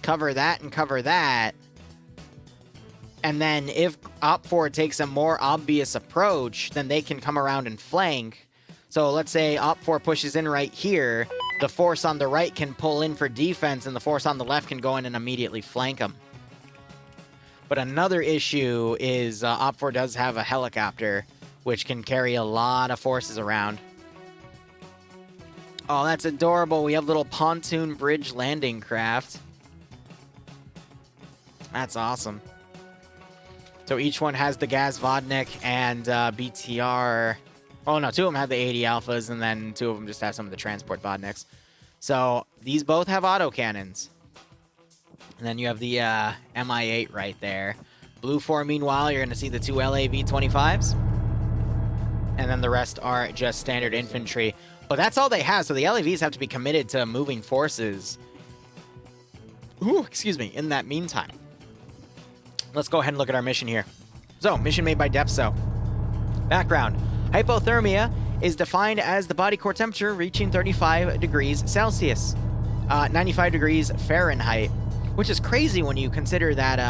cover that and cover that. And then if Op 4 takes a more obvious approach, then they can come around and flank. So let's say Op 4 pushes in right here. The force on the right can pull in for defense, and the force on the left can go in and immediately flank them. But another issue is Op 4 does have a helicopter, which can carry a lot of forces around. Oh, that's adorable. We have little pontoon bridge landing craft. That's awesome. So each one has the Gaz Vodnik and BTR. Oh, no, 2 of them have the 80 Alphas, and then 2 of them just have some of the transport Vodniks. So these both have autocannons. And then you have the MI8 right there. Blue 4, meanwhile, you're going to see the 2 LAV-25s. And then the rest are just standard infantry. But that's all they have, so the LAVs have to be committed to moving forces. Ooh, excuse me, in that meantime. Let's go ahead and look at our mission here. So, mission made by Depso. Background. Hypothermia is defined as the body core temperature reaching 35 degrees Celsius, 95 degrees Fahrenheit, which is crazy when you consider that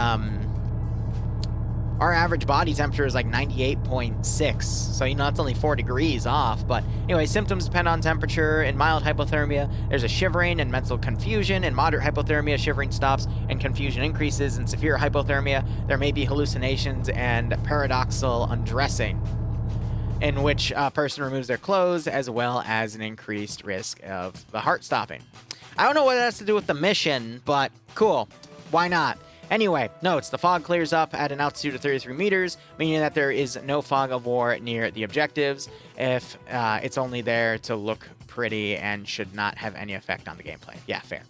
our average body temperature is like 98.6. So, you know, that's only 4 degrees off. But anyway, symptoms depend on temperature. In mild hypothermia, there's a shivering and mental confusion. In moderate hypothermia, shivering stops and confusion increases. In severe hypothermia, there may be hallucinations and paradoxal undressing, in which a person removes their clothes, as well as an increased risk of the heart stopping. I don't know what that has to do with the mission, but cool. Why not? Anyway, notes, the fog clears up at an altitude of 33 meters, meaning that there is no fog of war near the objectives, if it's only there to look pretty and should not have any effect on the gameplay. Yeah, fair.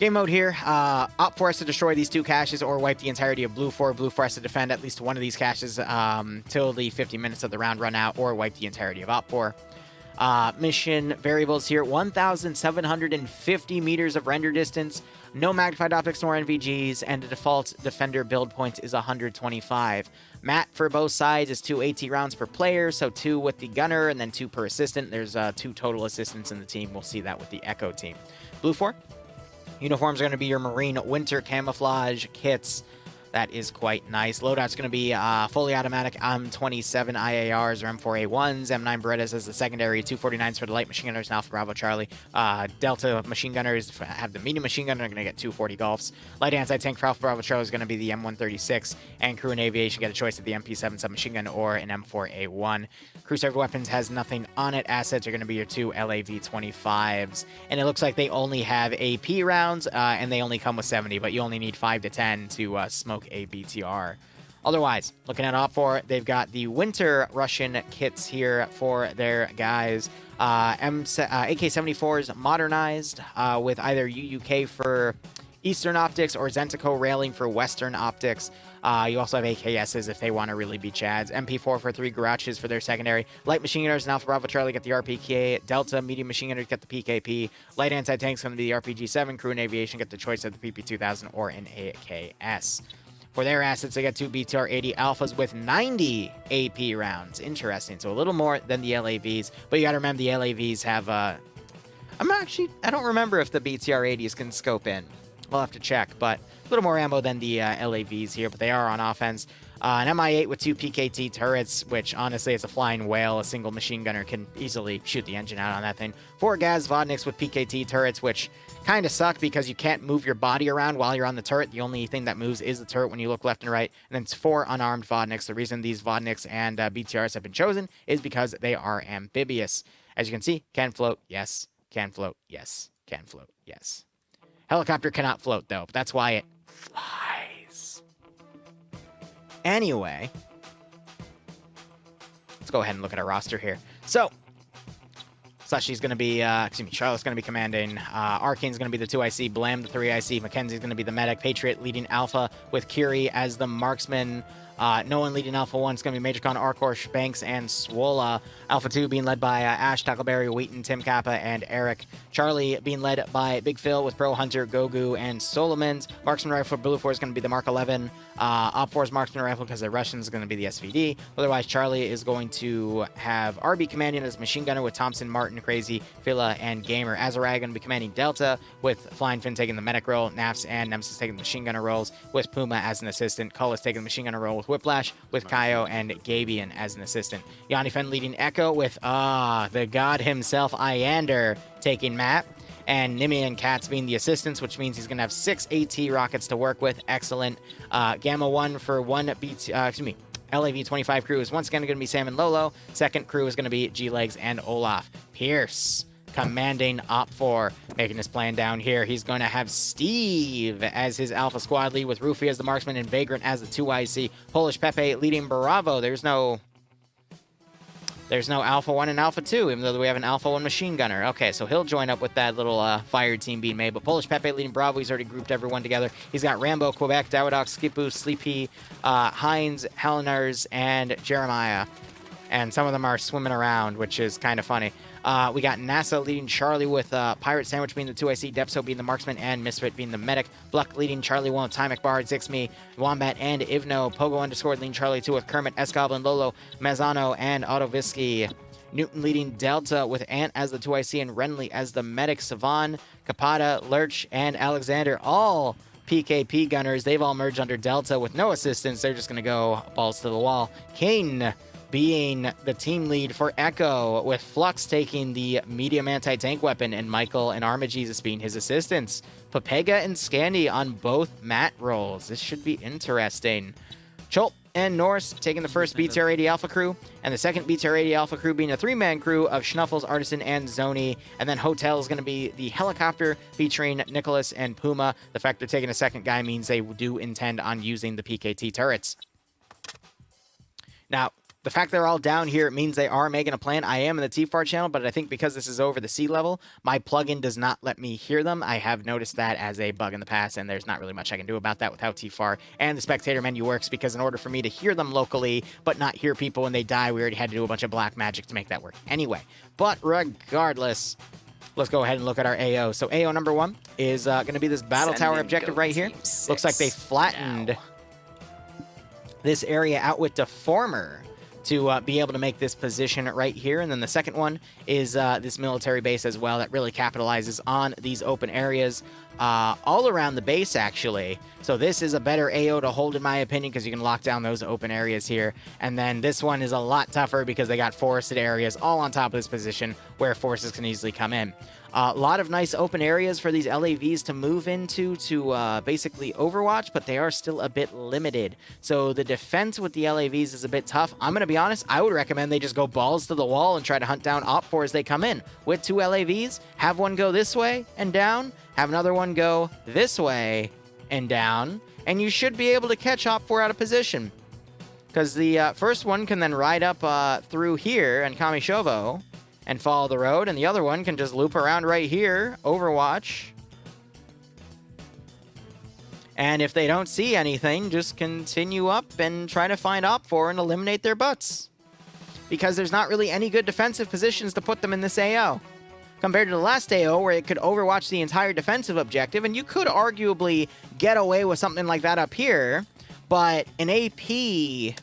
Game mode here, Op 4 has to destroy these 2 caches or wipe the entirety of Blue 4. Blue 4 has to defend at least one of these caches till the 50 minutes of the round run out, or wipe the entirety of Op 4. Mission variables here, 1,750 meters of render distance, no magnified optics nor NVGs, and the default defender build point is 125. Mat for both sides is 2 AT rounds per player, so 2 with the gunner and then 2 per assistant. There's 2 total assistants in the team. We'll see that with the Echo team. Blue 4, uniforms are going to be your Marine winter camouflage kits. That is quite nice. Loadout's going to be fully automatic M27 IARs or M4A1s, M9 Berettas as the secondary, 249s for the light machine gunners, and Alpha Bravo Charlie. Delta machine gunners have the medium machine gunner, are going to get 240 Golfs. Light anti-tank for Alpha Bravo Charlie is going to be the M136, and crew and aviation get a choice of the MP7 submachine gun or an M4A1. Crew server weapons has nothing on it. Assets are going to be your 2 LAV-25s, and it looks like they only have AP rounds, and they only come with 70, but you only need 5 to 10 to smoke a BTR. Otherwise, looking at Op 4, they've got the winter Russian kits here for their guys. AK-74s modernized with either UUK for Eastern optics or Zentico railing for Western optics. You also have AKSs if they want to really be Chads. MP4 for 3 garages for their secondary. Light machine gunners and Alpha Bravo Charlie get the RPK. Delta medium machine gunners get the PKP. Light anti-tanks going to be the RPG-7. Crew and aviation get the choice of the PP-2000 or an AKS. For their assets, they get 2 BTR-80 Alphas with 90 AP rounds. Interesting. So a little more than the LAVs. But you got to remember the LAVs have... I don't remember if the BTR-80s can scope in. We'll have to check, but a little more ammo than the LAVs here, but they are on offense. An MI8 with 2 PKT turrets, which honestly, it's a flying whale. A single machine gunner can easily shoot the engine out on that thing. 4 Gaz Vodniks with PKT turrets, which kind of suck because you can't move your body around while you're on the turret. The only thing that moves is the turret when you look left and right. And then it's 4 unarmed Vodniks. The reason these Vodniks and BTRs have been chosen is because they are amphibious. As you can see, can float, yes. Can float, yes. Can float, yes. Helicopter cannot float, though. But that's why it flies. Anyway, let's go ahead and look at our roster here. So, Sashi's going to be, Charlotte's going to be commanding. Arcane's going to be the 2IC. Blam, the 3IC. Mackenzie's going to be the medic. Patriot leading Alpha with Curie as the marksman. No one leading Alpha 1 is going to be Majorcon, Arkorsh, Banks, and Swola. Alpha 2 being led by Ash, Tackleberry, Wheaton, Tim Kappa, and Eric. Charlie being led by Big Phil with Pro Hunter, Gogu, and Solomons. Marksman Rifle, Blue 4 is going to be the Mark 11. Op 4's Marksman Rifle because the Russian is going to be the SVD. Otherwise, Charlie is going to have RB commanding as Machine Gunner with Thompson, Martin, Crazy, Phila, and Gamer. Azarag going to be commanding Delta with Flying Fin taking the medic role, Naps and Nemesis taking the machine gunner roles with Puma as an assistant. Cullis taking the machine gunner role with Whiplash, with Kaio and Gabian as an assistant. Yanni Fen leading Echo with the god himself, Iander, taking Matt. And Nimi and Katz being the assistants, which means he's going to have 6 AT rockets to work with. Excellent. Gamma 1 for one LAV-25 crew is once again going to be Sam and Lolo. Second crew is going to be G-Legs and Olaf. Pierce commanding Op 4, making his plan down here. He's going to have Steve as his Alpha Squad lead with Rufy as the marksman and Vagrant as the 2IC. Polish Pepe leading Bravo. There's no Alpha 1 and Alpha 2, even though we have an Alpha 1 machine gunner. Okay, so he'll join up with that little fire team being made. But Polish Pepe leading Bravo. He's already grouped everyone together. He's got Rambo, Quebec, Dawadoc, Skipu, Sleepy, Heinz, Helenars, and Jeremiah. And some of them are swimming around, which is kind of funny. We got NASA leading Charlie with Pirate Sandwich being the 2IC, Depso being the marksman, and Misfit being the medic. Bluck leading Charlie 1 with Timek Bard, Zixme, Wombat, and Ivno. Pogo underscored leading Charlie 2 with Kermit, S-Goblin, Lolo, Mazzano, and Autovisky. Newton leading Delta with Ant as the 2IC and Renly as the medic. Savan, Capata, Lurch, and Alexander, all PKP gunners. They've all merged under Delta with no assistance. They're just going to go balls to the wall. Kane being the team lead for Echo, with Flux taking the medium anti-tank weapon and Michael and Arma Jesus being his assistants. Papega and Scandy on both mat roles. This should be interesting. Chulp and Norse taking the first BTR-80 Alpha crew, and the second BTR-80 Alpha crew being a 3-man crew of Schnuffles, Artisan, and Zoni. And then Hotel is going to be the helicopter featuring Nicholas and Puma. The fact they're taking a second guy means they do intend on using the PKT turrets. Now, the fact they're all down here means they are making a plan. I am in the TFAR channel, but I think because this is over the sea level, my plugin does not let me hear them. I have noticed that as a bug in the past, and there's not really much I can do about that with how TFAR and the spectator menu works, because in order for me to hear them locally but not hear people when they die, we already had to do a bunch of black magic to make that work. Anyway, but regardless, let's go ahead and look at our AO. So AO number 1 is going to be this battle tower objective right here. Looks like they flattened this area out with Deformer to be able to make this position right here. And then the second one is this military base as well that really capitalizes on these open areas all around the base, actually. So this is a better AO to hold, in my opinion, because you can lock down those open areas here. And then this one is a lot tougher because they got forested areas all on top of this position where forces can easily come in. A lot of nice open areas for these LAVs to move into to basically overwatch, but they are still a bit limited. So the defense with the LAVs is a bit tough. I'm going to be honest, I would recommend they just go balls to the wall and try to hunt down Op 4 as they come in. With 2 LAVs, have one go this way and down, have another one go this way and down, and you should be able to catch Op 4 out of position. Because the first one can then ride up through here and Kamishovo and follow the road, and the other one can just loop around right here, Overwatch. And if they don't see anything, just continue up and try to find Op 4 and eliminate their butts. Because there's not really any good defensive positions to put them in this AO. Compared to the last AO, where it could overwatch the entire defensive objective, and you could arguably get away with something like that up here, but an AP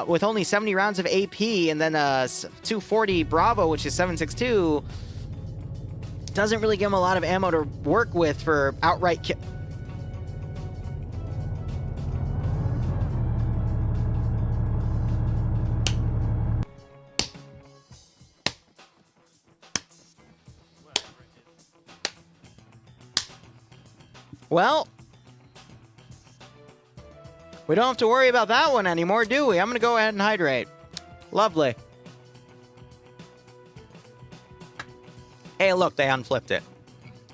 with only 70 rounds of AP and then a 240 Bravo, which is 7.62, doesn't really give him a lot of ammo to work with for outright kill. Well, we don't have to worry about that one anymore, do we? I'm going to go ahead and hydrate. Lovely. Hey, look, they unflipped it.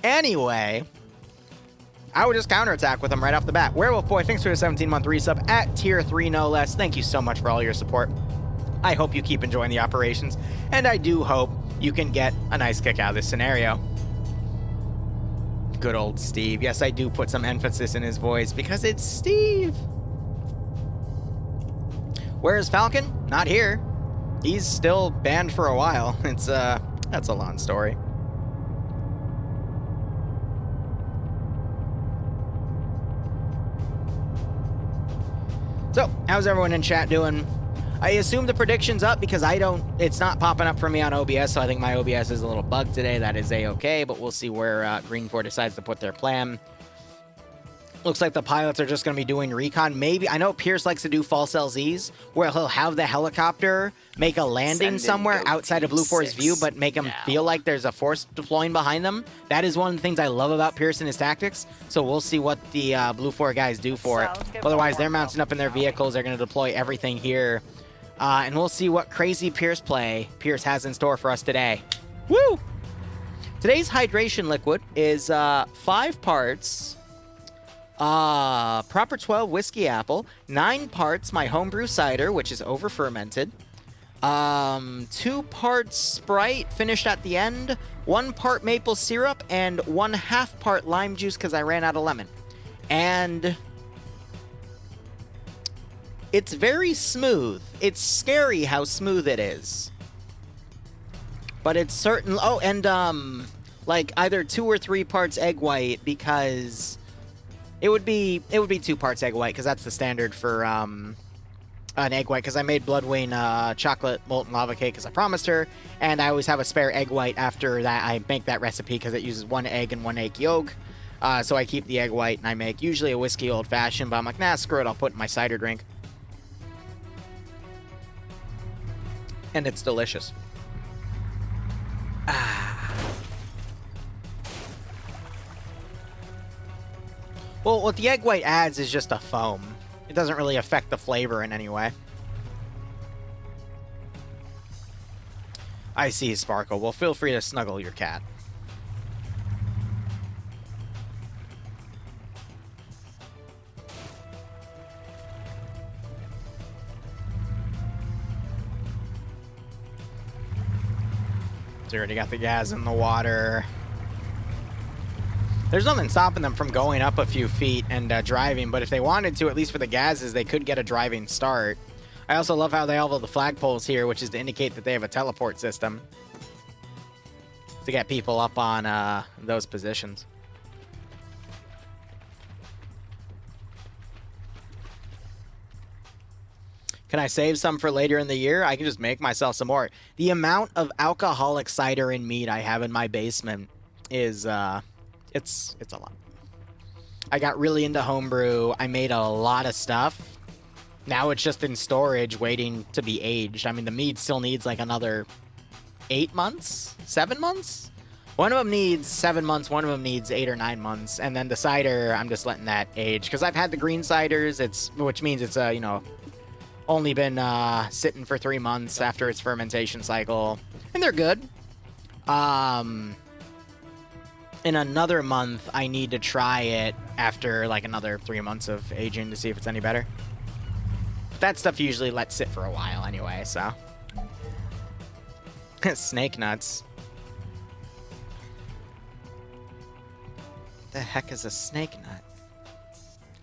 Anyway, I would just counterattack with them right off the bat. Werewolf Boy, thanks for a 17-month resub at tier 3, no less. Thank you so much for all your support. I hope you keep enjoying the operations, and I do hope you can get a nice kick out of this scenario. Good old Steve. Yes, I do put some emphasis in his voice because it's Steve. Where's Falcon? Not here. He's still banned for a while. It's, that's a long story. So, how's everyone in chat doing? I assume the prediction's up because it's not popping up for me on OBS, so I think my OBS is a little bugged today. That is A-okay, but we'll see where Green 4 decides to put their plan. Looks like the pilots are just going to be doing recon. Maybe, I know Pierce likes to do false LZs, where he'll have the helicopter make a landing somewhere outside of Blue 4's view, but make him feel like there's a force deploying behind them. That is one of the things I love about Pierce and his tactics, so we'll see what the Blue 4 guys do for it. Otherwise, they're mounting up in their vehicles. They're going to deploy everything here, and we'll see what crazy Pierce play Pierce has in store for us today. Woo! Today's hydration liquid is 5 parts... Proper 12 whiskey apple, 9 parts my homebrew cider, which is over fermented, 2 parts Sprite finished at the end, 1 part maple syrup, and 1/2 part lime juice because I ran out of lemon. And it's very smooth. It's scary how smooth it is. But it's certain. Oh, and like either 2 or 3 parts egg white because. It would be 2 parts egg white because that's the standard for an egg white because I made Bloodwing chocolate molten lava cake as I promised her, and I always have a spare egg white after that. I make that recipe because it uses 1 egg and 1 egg yolk, so I keep the egg white and I make usually a whiskey old fashioned, but I'm like, nah, screw it, I'll put it in my cider drink, and it's delicious. Well, what the egg white adds is just a foam. It doesn't really affect the flavor in any way. I see, Sparkle. Well, feel free to snuggle your cat. So you already got the gas in the water. There's nothing stopping them from going up a few feet and driving, but if they wanted to, at least for the gases, they could get a driving start. I also love how they have all the flagpoles here, which is to indicate that they have a teleport system to get people up on those positions. Can I save some for later in the year? I can just make myself some more. The amount of alcoholic cider and mead I have in my basement is... It's a lot. I got really into homebrew. I made a lot of stuff. Now it's just in storage waiting to be aged. I mean, the mead still needs like another 8 months? 7 months? One of them needs 7 months. One of them needs 8 or 9 months. And then the cider, I'm just letting that age. Because I've had the green ciders, which means it's, you know, only been sitting for 3 months after its fermentation cycle. And they're good. In another month, I need to try it after like another 3 months of aging to see if it's any better. But that stuff usually lets sit for a while anyway, so. Snake nuts. The heck is a snake nut?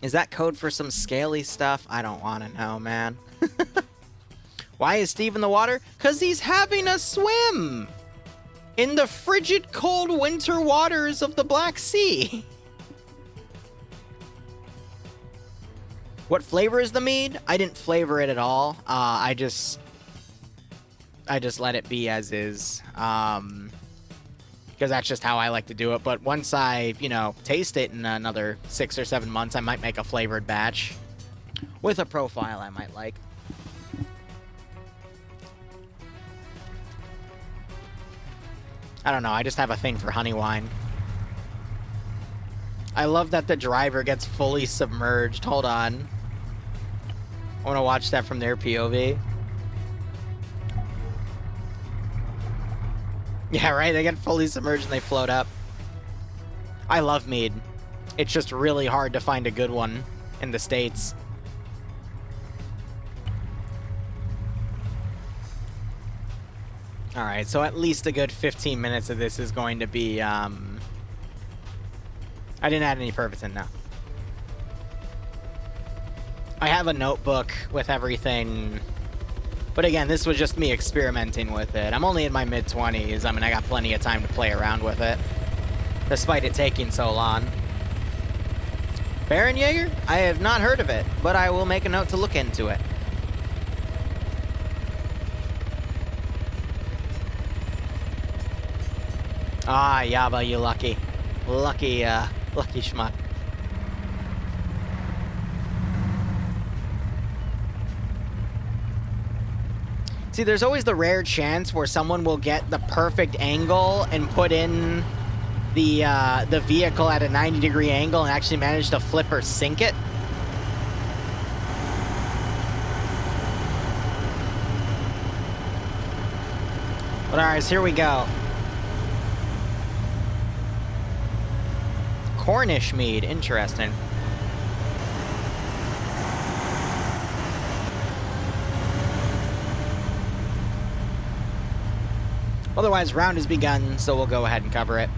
Is that code for some scaly stuff? I don't want to know, man. Why is Steve in the water? 'Cause he's having a swim! In the frigid, cold winter waters of the Black Sea. What flavor is the mead? I didn't flavor it at all. I just let it be as is. Because that's just how I like to do it. But once I, you know, taste it in another 6 or 7 months, I might make a flavored batch with a profile I might like. I don't know, I just have a thing for honey wine. I love that the driver gets fully submerged. Hold on. I want to watch that from their POV. Yeah, right? They get fully submerged and they float up. I love mead. It's just really hard to find a good one in the States. Alright, so at least a good 15 minutes of this is going to be, I didn't add any purpose in now. I have a notebook with everything. But again, this was just me experimenting with it. I'm only in my mid-20s. I mean, I got plenty of time to play around with it, despite it taking so long. Baron Jaeger? I have not heard of it, but I will make a note to look into it. Ah, Yaba, you lucky. Lucky schmuck. See, there's always the rare chance where someone will get the perfect angle and put in the vehicle at a 90-degree angle and actually manage to flip or sink it. But alright, so here we go. Cornish mead, interesting. Otherwise, round has begun, so we'll go ahead and cover it.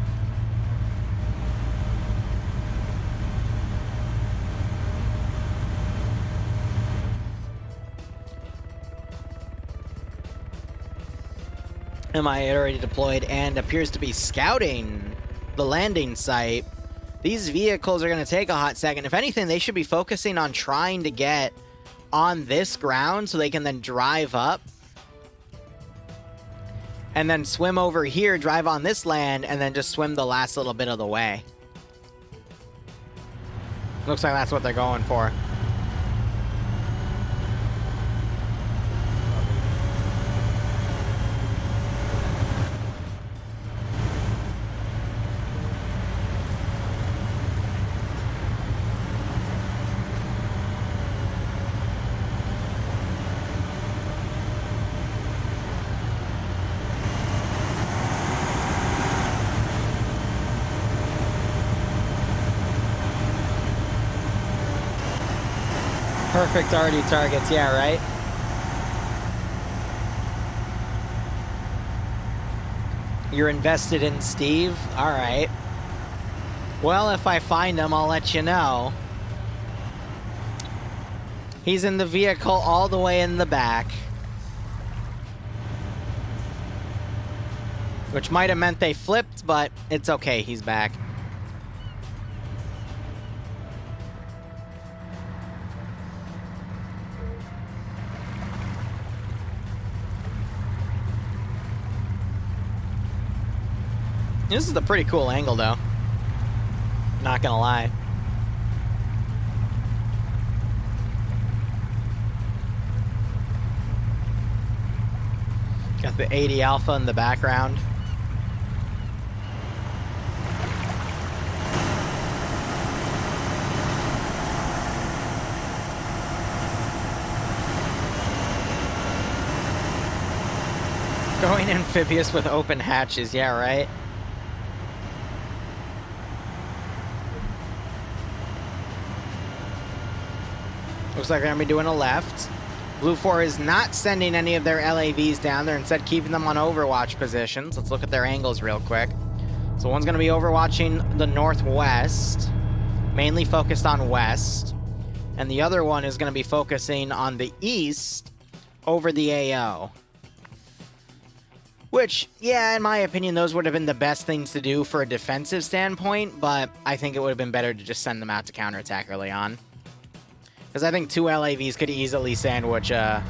MI already deployed and appears to be scouting the landing site. These vehicles are going to take a hot second. If anything, they should be focusing on trying to get on this ground so they can then drive up and then swim over here, drive on this land, and then just swim the last little bit of the way. Looks like that's what they're going for. Perfect already targets, yeah, right? You're invested in Steve? Alright. Well, if I find him, I'll let you know. He's in the vehicle all the way in the back. Which might have meant they flipped, but it's okay, he's back. This is a pretty cool angle, though. Not gonna lie. Got the 80 Alpha in the background. Going amphibious with open hatches, yeah, right? Looks like they're going to be doing a left. Blue 4 is not sending any of their LAVs down there, instead keeping them on overwatch positions. Let's look at their angles real quick. So one's going to be overwatching the northwest, mainly focused on west. And the other one is going to be focusing on the east over the AO. Which, yeah, in my opinion, those would have been the best things to do for a defensive standpoint, but I think it would have been better to just send them out to counterattack early on. Because I think 2 LAVs could easily sandwich a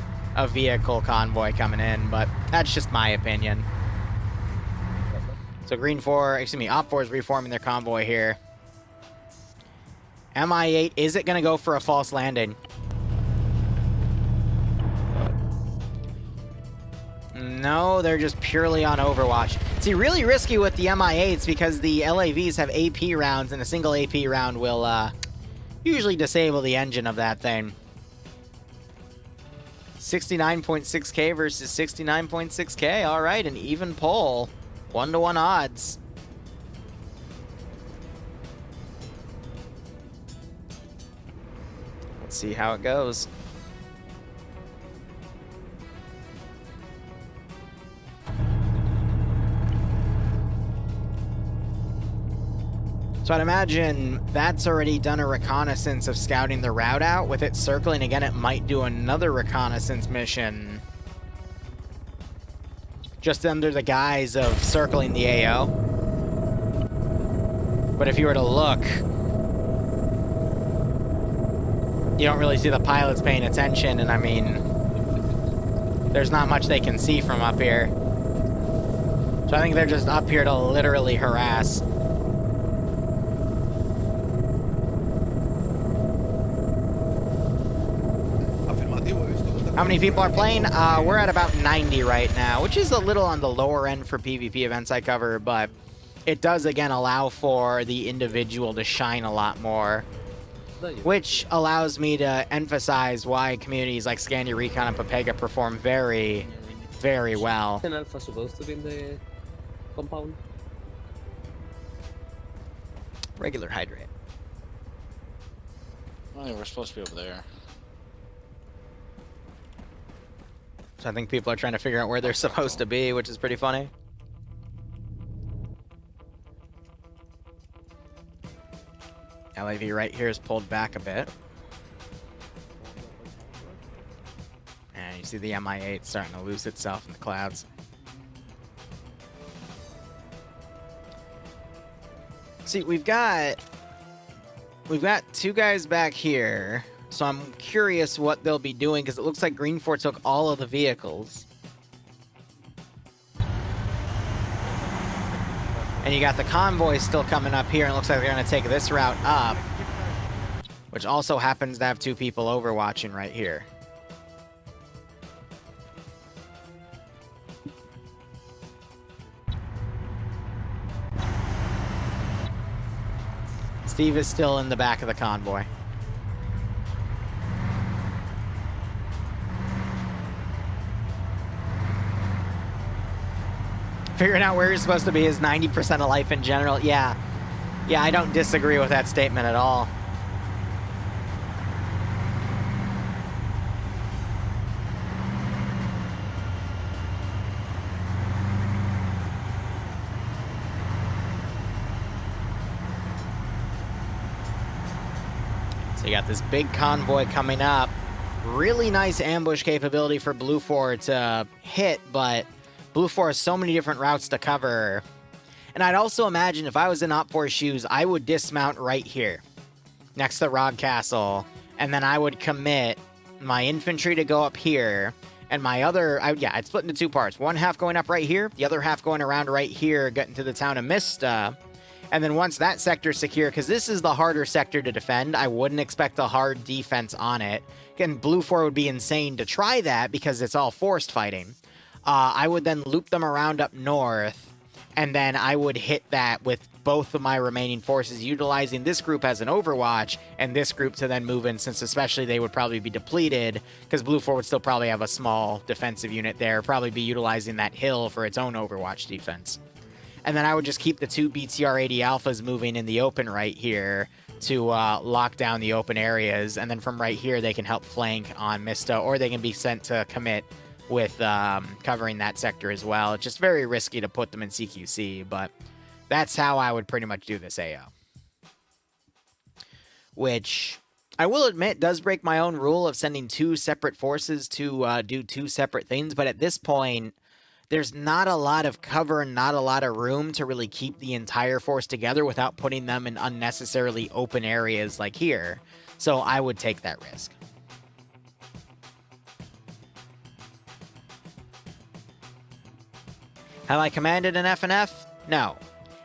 vehicle convoy coming in, but that's just my opinion. So Green 4, excuse me, Op 4 is reforming their convoy here. MI8, is it going to go for a false landing? No, they're just purely on Overwatch. See, really risky with the MI8s because the LAVs have AP rounds, and a single AP round will usually disable the engine of that thing. 69.6k versus 69.6k. All right, an even poll. 1-to-1 odds. Let's see how it goes. So I'd imagine that's already done a reconnaissance of scouting the route out. With it circling again, it might do another reconnaissance mission. Just under the guise of circling the AO. But if you were to look, you don't really see the pilots paying attention, and I mean, there's not much they can see from up here. So I think they're just up here to literally harass. How many people are playing? We're at about 90 right now, which is a little on the lower end for PvP events I cover, but it does, again, allow for the individual to shine a lot more, which allows me to emphasize why communities like Scania Recon and Papega perform very, very well. Is Alpha supposed to be in the compound? Regular hydrate. Oh, yeah, we're supposed to be over there. So I think people are trying to figure out where they're supposed to be, which is pretty funny. LAV right here is pulled back a bit. And you see the Mi-8 starting to lose itself in the clouds. See, we've got two guys back here. So I'm curious what they'll be doing, because it looks like Green Fort took all of the vehicles. And you got the convoy still coming up here, and it looks like they're going to take this route up, which also happens to have two people overwatching right here. Steve is still in the back of the convoy. Figuring out where you're supposed to be is 90% of life in general. Yeah, I don't disagree with that statement at all. So you got this big convoy coming up. Really nice ambush capability for Blue 4 to hit, but Blue 4 has so many different routes to cover. And I'd also imagine if I was in Op 4's shoes, I would dismount right here, next to Rog Castle, and then I would commit my infantry to go up here, and my other, I'd split into two parts. One half going up right here, the other half going around right here, getting to the town of Mista. And then once that sector's secure, because this is the harder sector to defend, I wouldn't expect a hard defense on it. Again, Blue 4 would be insane to try that because it's all forced fighting. I would then loop them around up north, and then I would hit that with both of my remaining forces, utilizing this group as an overwatch, and this group to then move in, since especially they would probably be depleted, because Blue 4 would still probably have a small defensive unit there, probably be utilizing that hill for its own overwatch defense. And then I would just keep the two BTR-80 Alphas moving in the open right here to lock down the open areas, and then from right here they can help flank on Mista, or they can be sent to commit with covering that sector as well. It's just very risky to put them in CQC, but that's how I would pretty much do this AO. Which, I will admit, does break my own rule of sending two separate forces to do two separate things, but at this point, there's not a lot of cover and not a lot of room to really keep the entire force together without putting them in unnecessarily open areas like here. So I would take that risk. Have I commanded an FNF? No.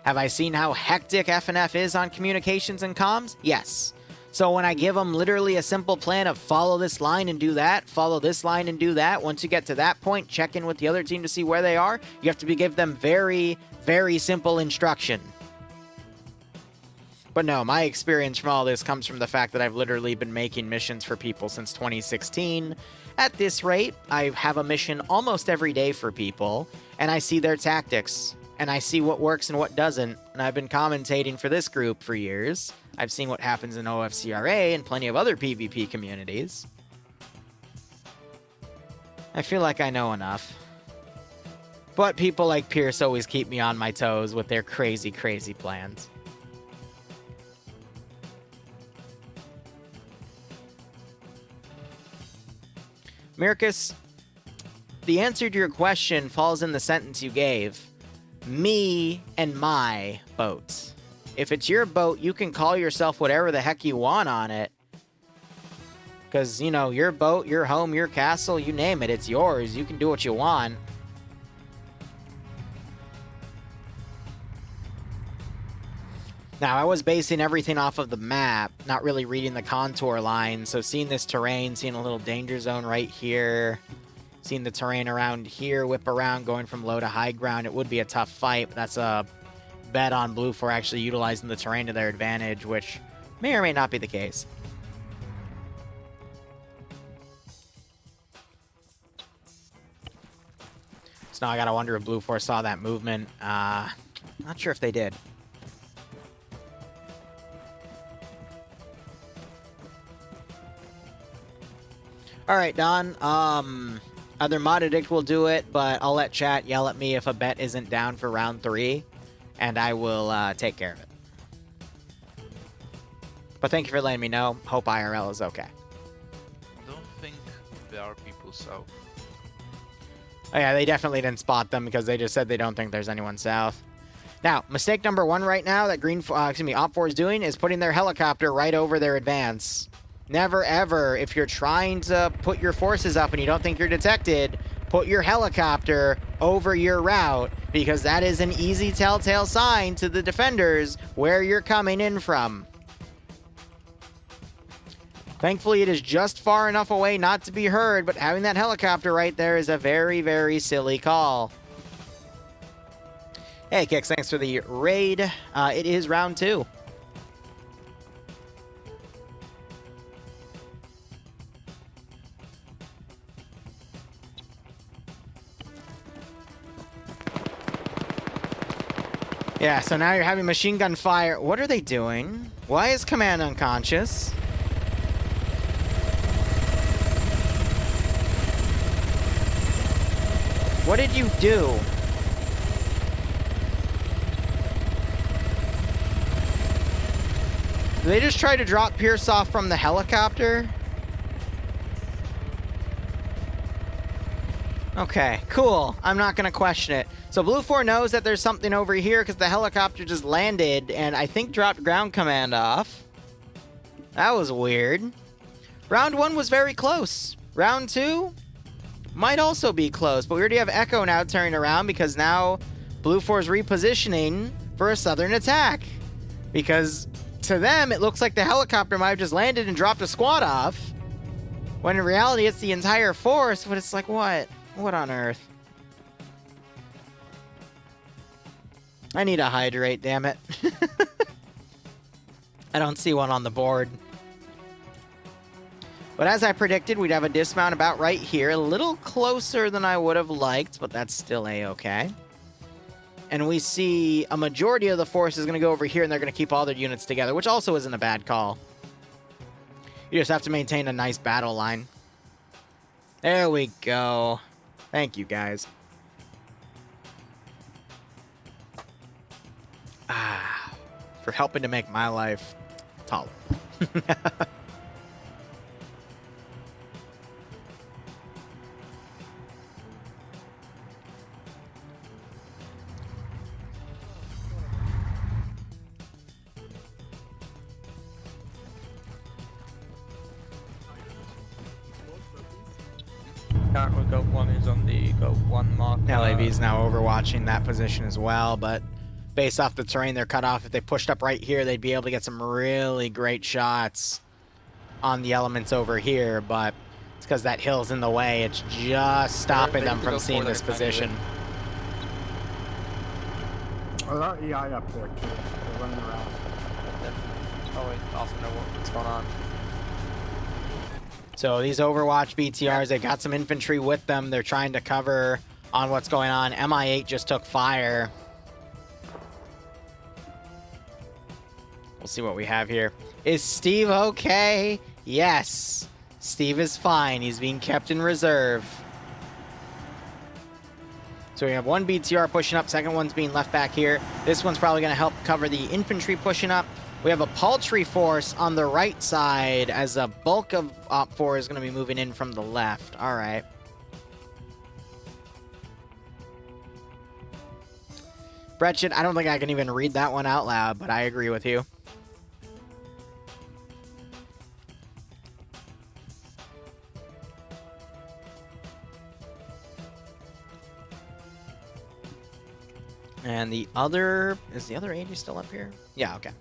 Have I seen how hectic FNF is on communications and comms? Yes. So when I give them literally a simple plan of follow this line and do that, follow this line and do that, once you get to that point, check in with the other team to see where they are. You have to give them very, very simple instruction. But no, my experience from all this comes from the fact that I've literally been making missions for people since 2016. At this rate, I have a mission almost every day for people, and I see their tactics, and I see what works and what doesn't, and I've been commentating for this group for years. I've seen what happens in OFCRA and plenty of other PvP communities. I feel like I know enough. But people like Pierce always keep me on my toes with their crazy, crazy plans. Mirkus, the answer to your question falls in the sentence you gave. Me and my boats. If it's your boat, you can call yourself whatever the heck you want on it. Because, you know, your boat, your home, your castle, you name it, it's yours. You can do what you want. Now, I was basing everything off of the map, not really reading the contour lines. So seeing this terrain, seeing a little danger zone right here, seeing the terrain around here, whip around, going from low to high ground, it would be a tough fight. But that's a bet on Blue for actually utilizing the terrain to their advantage, which may or may not be the case. So now I gotta wonder if Blue 4 saw that movement. Not sure if they did. Alright, Don. Other Mod Addict will do it, but I'll let chat yell at me if a bet isn't down for round 3, and I will take care of it. But thank you for letting me know. Hope IRL is okay. I don't think there are people south. Oh yeah, they definitely didn't spot them because they just said they don't think there's anyone south. Now, mistake number 1 right now that Op4 is doing is putting their helicopter right over their advance. Never ever, if you're trying to put your forces up and you don't think you're detected, put your helicopter over your route, because that is an easy telltale sign to the defenders where you're coming in from. Thankfully, it is just far enough away not to be heard, but having that helicopter right there is a very, very silly call. Hey, Kix, thanks for the raid. It is round 2. Yeah, so now you're having machine gun fire. What are they doing? Why is Command unconscious? What did you do? Did they just try to drop Pierce off from the helicopter? Okay, cool. I'm not going to question it. So Blue 4 knows that there's something over here because the helicopter just landed and I think dropped ground command off. That was weird. Round 1 was very close. Round 2 might also be close, but we already have Echo now turning around because now Blue 4 is repositioning for a southern attack. Because to them, it looks like the helicopter might have just landed and dropped a squad off, when in reality, it's the entire force, but it's like, what? What on earth? I need a hydrate, damn it. I don't see one on the board. But as I predicted, we'd have a dismount about right here. A little closer than I would have liked, but that's still a-okay. And we see a majority of the force is going to go over here, and they're going to keep all their units together, which also isn't a bad call. You just have to maintain a nice battle line. There we go. Thank you, guys. For helping to make my life tolerable. Currently Goat 1 is on the Goat 1 mark. LAV is now overwatching that position as well, but based off the terrain they're cut off, if they pushed up right here, they'd be able to get some really great shots on the elements over here, but it's because that hill's in the way. It's just stopping them from seeing this position. Oh, that EI up there too. They're running around. Oh, we also know what's going on. So these Overwatch BTRs, they got some infantry with them. They're trying to cover on what's going on. MI8 just took fire. We'll see what we have here. Is Steve okay? Yes. Steve is fine. He's being kept in reserve. So So we have one BTR pushing up, second one's being left back here. This one's probably going to help cover the infantry pushing up. We have a paltry force on the right side as a bulk of Op 4 is going to be moving in from the left. All right. Bretchet, I don't think I can even read that one out loud, but I agree with you. And the other... Is the other 80 still up here? Yeah, okay.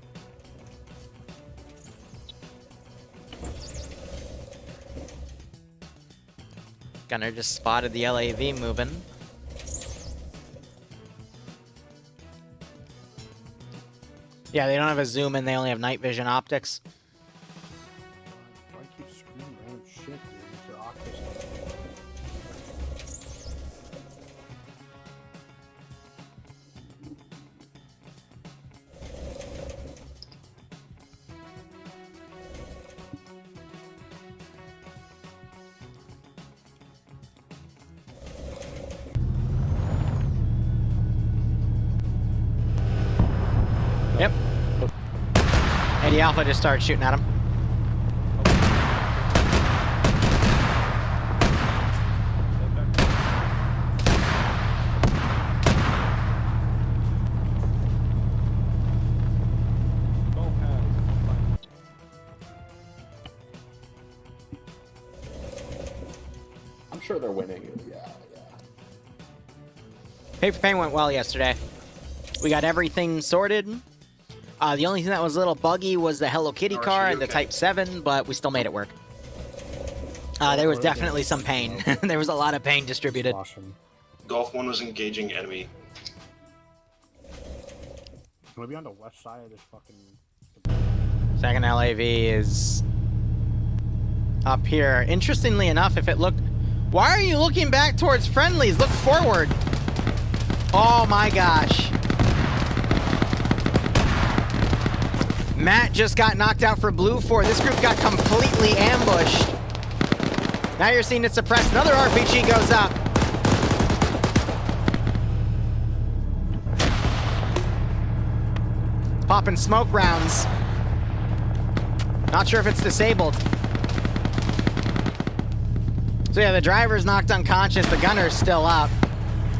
Gunner just spotted the LAV moving. Yeah, they don't have a zoom in, they only have night vision optics. I keep screaming random shit, dude. It's your optics. Yep. Eddie Alpha just started shooting at him. I'm sure they're winning. Yeah. Paper Pain went well yesterday. We got everything sorted. The only thing that was a little buggy was the Hello Kitty car and the Type 7, but we still made it work. There was definitely some pain. There was a lot of pain distributed. Golf 1 was engaging enemy. Can we be on the west side of this fucking... Second LAV is up here. Interestingly enough, if it looked... Why are you looking back towards friendlies? Look forward. Oh my gosh. Matt just got knocked out for Blue 4. This group got completely ambushed. Now you're seeing it suppressed. Another RPG goes up. Popping smoke rounds. Not sure if it's disabled. So yeah, the driver's knocked unconscious. The gunner's still up.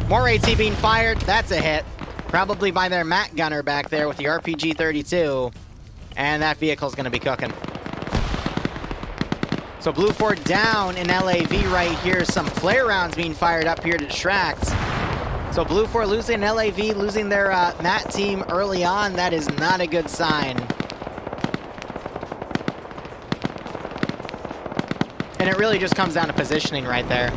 More AT being fired. That's a hit. Probably by their Matt gunner back there with the RPG-32. And that vehicle's going to be cooking. So Blue 4 down in LAV right here. Some flare rounds being fired up here to distract. So Blue 4 losing LAV, losing their Matt team early on. That is not a good sign. And it really just comes down to positioning right there.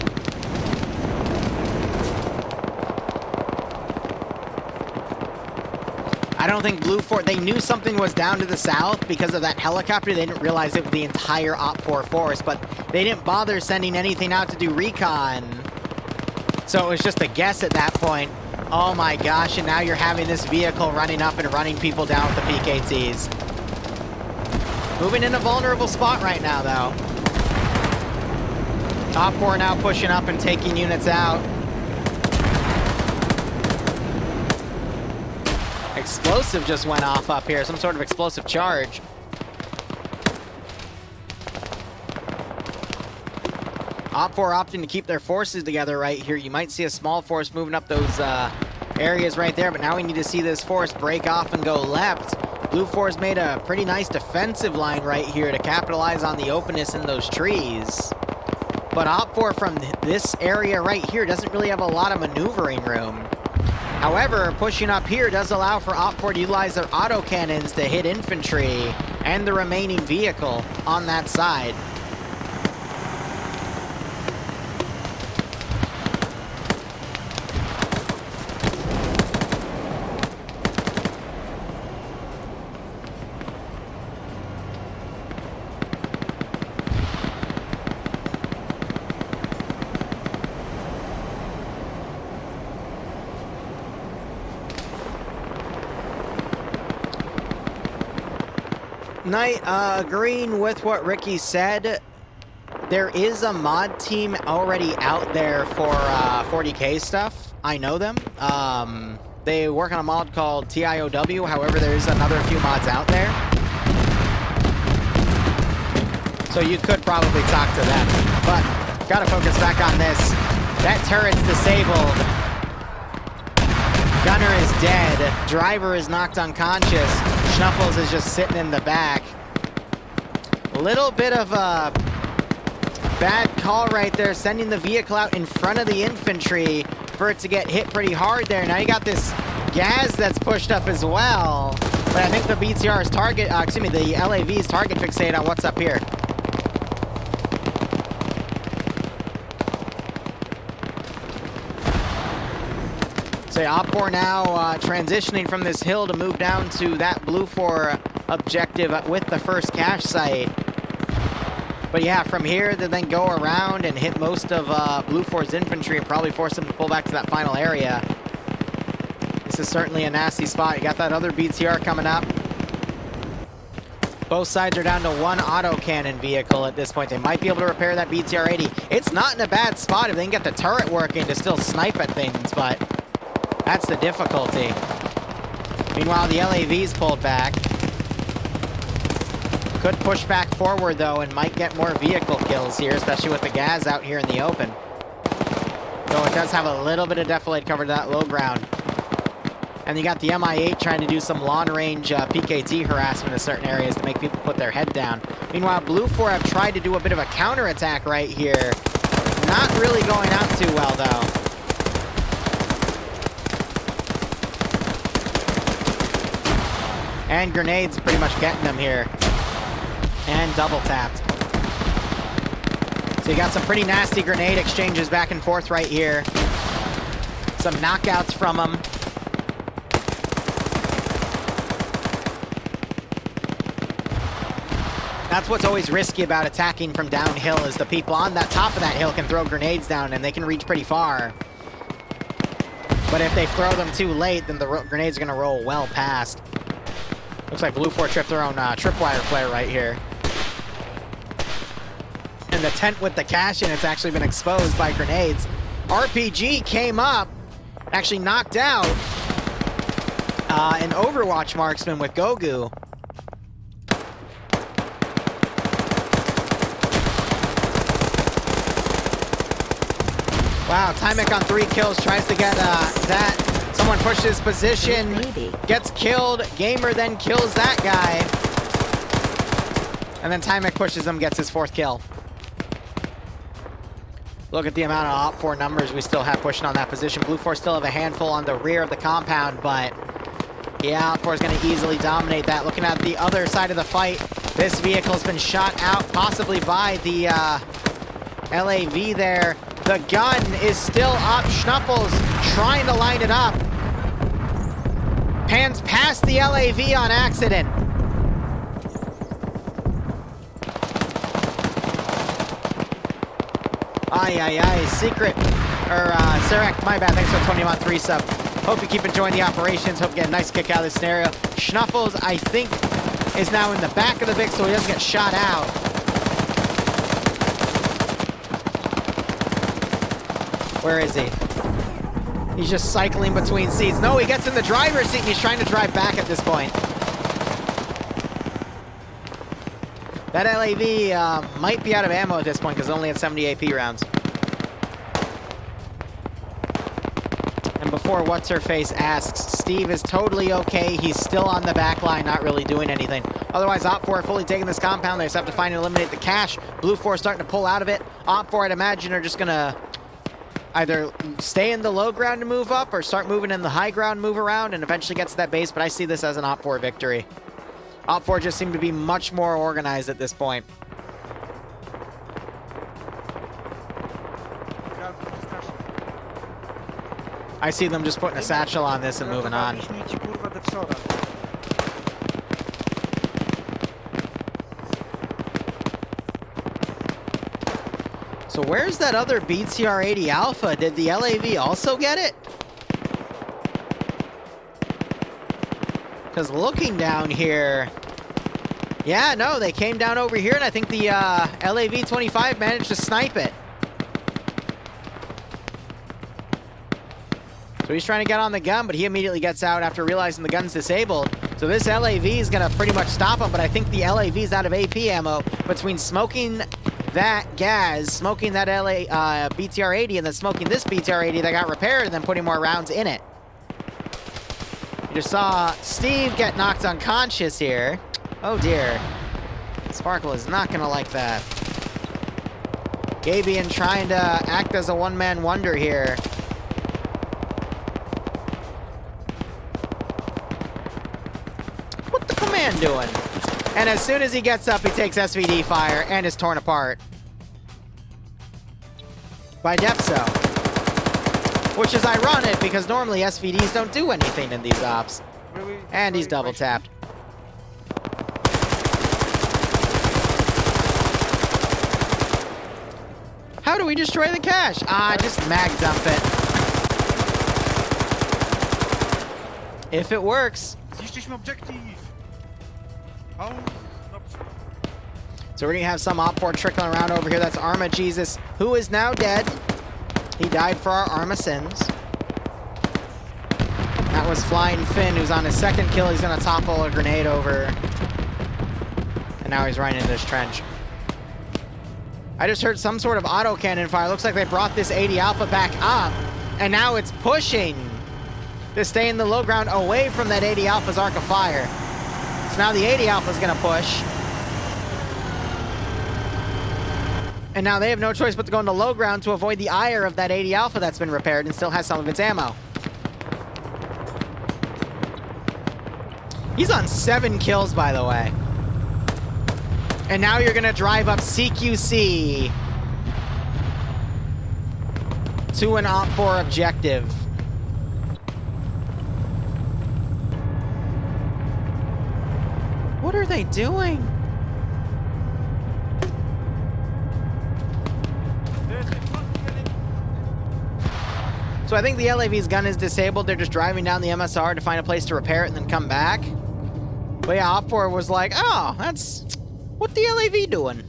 I don't think Blue 4, they knew something was down to the south because of that helicopter. They didn't realize it was the entire Op 4 force, but they didn't bother sending anything out to do recon. So it was just a guess at that point. Oh my gosh, and now you're having this vehicle running up and running people down with the PKTs. Moving in a vulnerable spot right now, though. Op 4 now pushing up and taking units out. Explosive just went off up here, some sort of explosive charge. Op 4 opting to keep their forces together right here. You might see a small force moving up those areas right there, but now we need to see this force break off and go left. Blue 4's made a pretty nice defensive line right here to capitalize on the openness in those trees. But Op 4 from this area right here doesn't really have a lot of maneuvering room. However, pushing up here does allow for Op 4 to utilize their autocannons to hit infantry and the remaining vehicle on that side. Knight, agreeing with what Ricky said, there is a mod team already out there for 40K stuff. I know them. They work on a mod called TIOW. However, there's another few mods out there. So you could probably talk to them. But gotta focus back on this. That turret's disabled. Gunner is dead. Driver is knocked unconscious. Schnuffles is just sitting in the back. A little bit of a bad call right there, sending the vehicle out in front of the infantry for it to get hit pretty hard there. Now you got this gas that's pushed up as well. But I think the BTR's target, the LAV's target fixated on what's up here. So Op4 now transitioning from this hill to move down to that Blue 4 objective with the first cache site. But yeah, from here to then go around and hit most of Blue 4's infantry and probably force them to pull back to that final area. This is certainly a nasty spot. You got that other BTR coming up. Both sides are down to one autocannon vehicle at this point. They might be able to repair that BTR-80. It's not in a bad spot if they can get the turret working to still snipe at things, but that's the difficulty. Meanwhile, the LAV's pulled back. Could push back forward, though, and might get more vehicle kills here, especially with the gas out here in the open. Though it does have a little bit of defilade cover to that low ground. And you got the MI8 trying to do some long-range PKT harassment in certain areas to make people put their head down. Meanwhile, Blue 4 have tried to do a bit of a counterattack right here. Not really going out too well, though. And grenades pretty much getting them here. And double tapped. So you got some pretty nasty grenade exchanges back and forth right here. Some knockouts from them. That's what's always risky about attacking from downhill, is the people on that top of that hill can throw grenades down and they can reach pretty far. But if they throw them too late, then the grenades are going to roll well past. Looks like Blue 4 tripped their own tripwire flare right here. And the tent with the cache in it's actually been exposed by grenades. RPG came up, actually knocked out an Overwatch marksman with Gogu. Wow, Tymek on 3 kills, tries to get that. Someone pushes position, gets killed. Gamer then kills that guy. And then Tymek pushes him, gets his 4th kill. Look at the amount of Op4 numbers we still have pushing on that position. Blue 4 still have a handful on the rear of the compound, but yeah, Op4 is going to easily dominate that. Looking at the other side of the fight, this vehicle's been shot out, possibly by the LAV there. The gun is still up. Schnuffles trying to line it up. Pans past the LAV on accident. Secret, or Sarek, my bad, thanks for 20 3 sub. Hope you keep enjoying the operations, hope you get a nice kick out of this scenario. Schnuffles, I think, is now in the back of the Vic, so he doesn't get shot out. Where is he? He's just cycling between seats. No, he gets in the driver's seat and he's trying to drive back at this point. That LAV might be out of ammo at this point because it only had 70 AP rounds. And before What's-Her-Face asks, Steve is totally okay. He's still on the back line, not really doing anything. Otherwise, Op4 fully taking this compound. They just have to find and eliminate the cache. Blue 4 starting to pull out of it. Op4, I'd imagine, are just going to either stay in the low ground and move up or start moving in the high ground, move around, and eventually get to that base. But I see this as an Op4 victory. Op4 just seem to be much more organized at this point. I see them just putting a satchel on this and moving on. So where's that other BTR-80 Alpha? Did the LAV also get it? Because looking down here... Yeah, no, they came down over here, and I think the LAV-25 managed to snipe it. So he's trying to get on the gun, but he immediately gets out after realizing the gun's disabled. So this LAV is going to pretty much stop him, but I think the LAV is out of AP ammo between smoking that gas, smoking that BTR-80, and then smoking this BTR-80 that got repaired, and then putting more rounds in it. You just saw Steve get knocked unconscious here. Oh dear. Sparkle is not going to like that. Gabian trying to act as a one-man wonder here. What the command doing? And as soon as he gets up, he takes SVD fire and is torn apart by Depso. Which is ironic because normally SVDs don't do anything in these ops. And he's double tapped. How do we destroy the cache? Just mag dump it. If it works. So we're gonna have some Op 4 trickling around over here. That's Arma Jesus, who is now dead. He died for our Arma sins. That was Flying Finn, who's on his second kill. He's gonna topple a grenade over. And now he's running into this trench. I just heard some sort of autocannon fire. Looks like they brought this 80 Alpha back up. And now it's pushing to stay in the low ground away from that 80 Alpha's arc of fire. So now the 80 Alpha's gonna push. And now they have no choice but to go into low ground to avoid the ire of that 80 Alpha that's been repaired and still has some of its ammo. He's on 7 kills, by the way. And now you're gonna drive up CQC to an Op 4 objective. What are they doing? So I think the LAV's gun is disabled. They're just driving down the MSR to find a place to repair it and then come back. But yeah, Op 4 was like, oh, that's... what the LAV doing?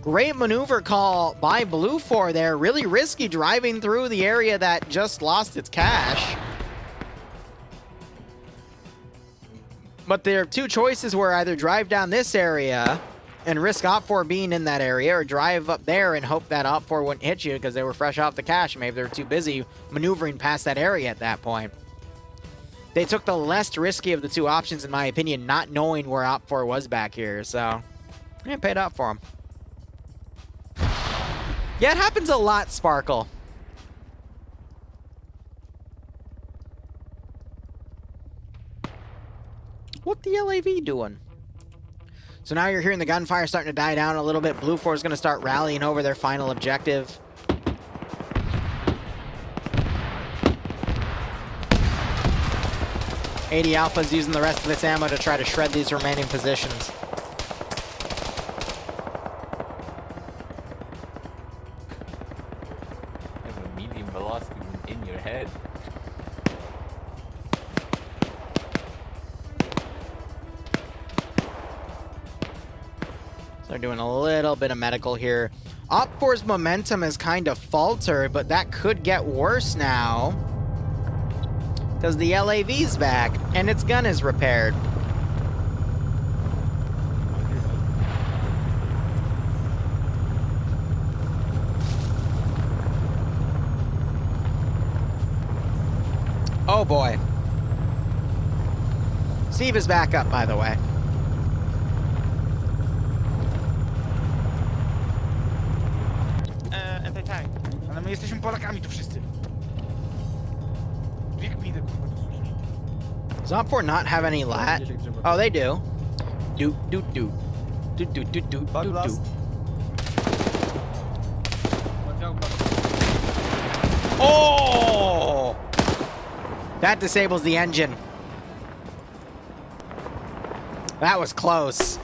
Great maneuver call by Blue 4 there. Really risky driving through the area that just lost its cache. But their two choices were either drive down this area and risk Op 4 being in that area, or drive up there and hope that Op 4 wouldn't hit you because they were fresh off the cache. Maybe they were too busy maneuvering past that area at that point. They took the less risky of the two options, in my opinion, not knowing where Op 4 was back here, so it paid off for them. Yeah, it happens a lot, Sparkle. What the LAV doing? So now you're hearing the gunfire starting to die down a little bit. Blue 4 is going to start rallying over their final objective. AD Alpha's using the rest of its ammo to try to shred these remaining positions. Have a medium velocity in your head. So they're doing a little bit of medical here. Op 4's momentum has kind of faltered, but that could get worse now. Because the LAV's back, and its gun is repaired. Oh boy. Steve is back up, by the way. Tak, ale my jesteśmy Polakami tu wszyscy. Wiek mi Does Op 4 not have any lat? Oh, they do. Do do do. Do do do do do do. Oh! That disables the engine. That was close.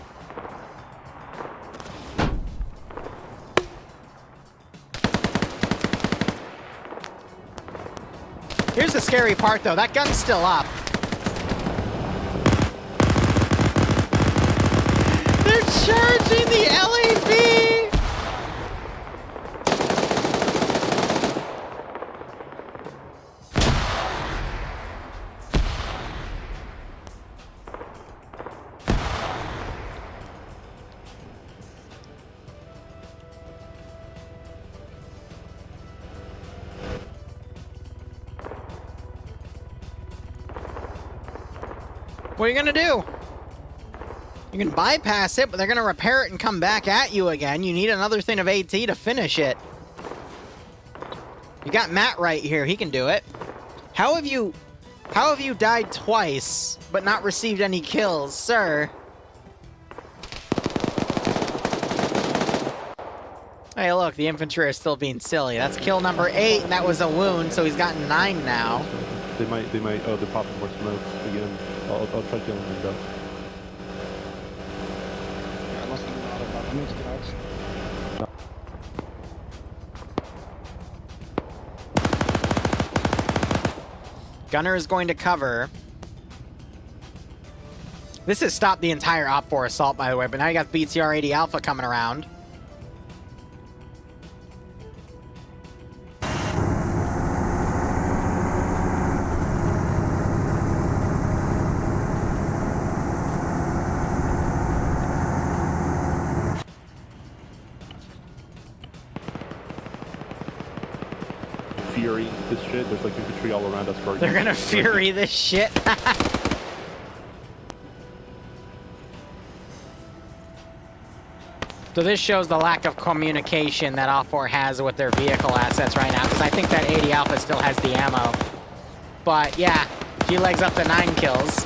Here's the scary part, though. That gun's still up. They're charging the LAV! What are you gonna do? You can bypass it, but they're gonna repair it and come back at you again. You need another thing of AT to finish it. You got Matt right here. He can do it. How have you died twice, but not received any kills, sir? Hey, look, the infantry are still being silly. That's kill number 8, and that was a wound, so he's gotten 9 now. They might, oh, they're popping more smoke again. I'll try killing them, though. Yeah, unless I'm not about to get out. Gunner is going to cover. This has stopped the entire Op 4 assault, by the way, but now you got BTR 80 Alpha coming around. Fury this shit. There's like infantry all around us. They're gonna fury this shit. So this shows the lack of communication that Op 4 has with their vehicle assets right now, because I think that 80 Alpha still has the ammo. But yeah, G-Leg's up to 9 kills.